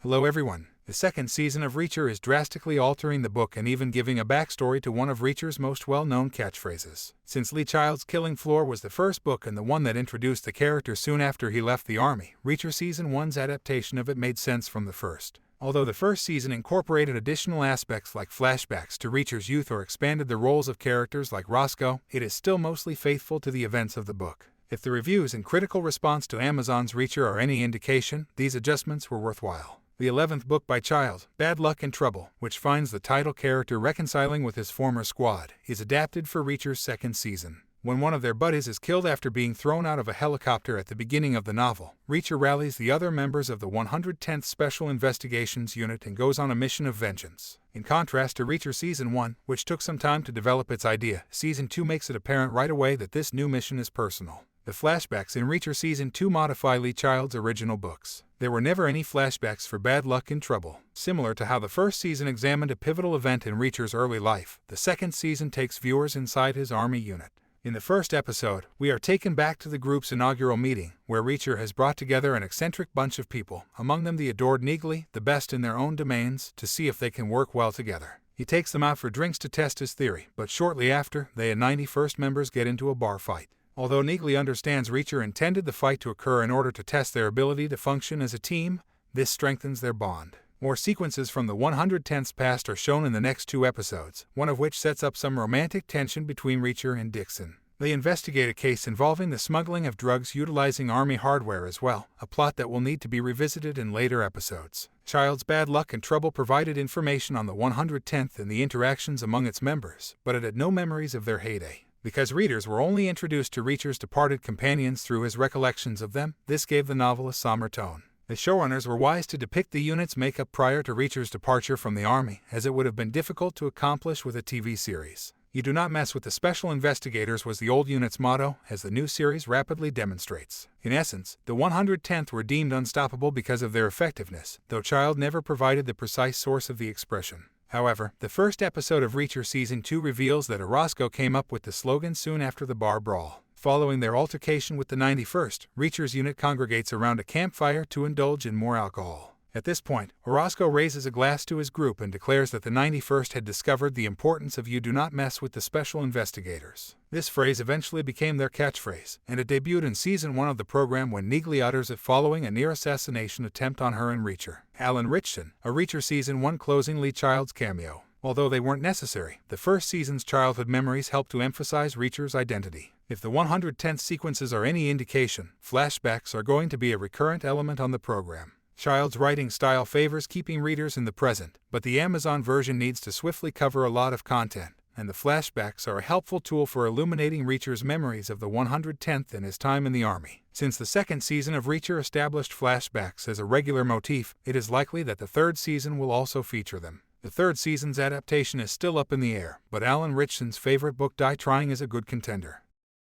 Hello everyone. The second season of Reacher is drastically altering the book and even giving a backstory to one of Reacher's most well-known catchphrases. Since Lee Child's Killing Floor was the first book and the one that introduced the character soon after he left the army, Reacher Season 1's adaptation of it made sense from the first. Although the first season incorporated additional aspects like flashbacks to Reacher's youth or expanded the roles of characters like Roscoe, it is still mostly faithful to the events of the book. If the reviews and critical response to Amazon's Reacher are any indication, these adjustments were worthwhile. The 11th book by Child, Bad Luck and Trouble, which finds the title character reconciling with his former squad, is adapted for Reacher's second season. When one of their buddies is killed after being thrown out of a helicopter at the beginning of the novel, Reacher rallies the other members of the 110th Special Investigations Unit and goes on a mission of vengeance. In contrast to Reacher Season 1, which took some time to develop its idea, Season 2 makes it apparent right away that this new mission is personal. The flashbacks in Reacher Season 2 modify Lee Child's original books. There were never any flashbacks for Bad Luck and Trouble. Similar to how the first season examined a pivotal event in Reacher's early life, the second season takes viewers inside his army unit. In the first episode, we are taken back to the group's inaugural meeting, where Reacher has brought together an eccentric bunch of people, among them the adored Neagley, the best in their own domains, to see if they can work well together. He takes them out for drinks to test his theory, but shortly after, they and 91st members get into a bar fight. Although Neagley understands Reacher intended the fight to occur in order to test their ability to function as a team, this strengthens their bond. More sequences from the 110th past are shown in the next two episodes, one of which sets up some romantic tension between Reacher and Dixon. They investigate a case involving the smuggling of drugs utilizing army hardware as well, a plot that will need to be revisited in later episodes. Child's Bad Luck and Trouble provided information on the 110th and the interactions among its members, but it had no memories of their heyday. Because readers were only introduced to Reacher's departed companions through his recollections of them, this gave the novel a somber tone. The showrunners were wise to depict the unit's makeup prior to Reacher's departure from the army, as it would have been difficult to accomplish with a TV series. "You do not mess with the special investigators" was the old unit's motto, as the new series rapidly demonstrates. In essence, the 110th were deemed unstoppable because of their effectiveness, though Child never provided the precise source of the expression. However, the first episode of Reacher Season 2 reveals that Roscoe came up with the slogan soon after the bar brawl. Following their altercation with the 91st, Reacher's unit congregates around a campfire to indulge in more alcohol. At this point, Roscoe raises a glass to his group and declares that the 91st had discovered the importance of "you do not mess with the special investigators." This phrase eventually became their catchphrase, and it debuted in Season 1 of the program when Neagley utters it following a near-assassination attempt on her and Reacher. Alan Richson, a Reacher Season 1 closing Lee Child's cameo. Although they weren't necessary, the first season's childhood memories helped to emphasize Reacher's identity. If the 110th sequences are any indication, flashbacks are going to be a recurrent element on the program. Child's writing style favors keeping readers in the present, but the Amazon version needs to swiftly cover a lot of content, and the flashbacks are a helpful tool for illuminating Reacher's memories of the 110th and his time in the army. Since the second season of Reacher established flashbacks as a regular motif, it is likely that the third season will also feature them. The third season's adaptation is still up in the air, but Alan Richson's favorite book Die Trying is a good contender.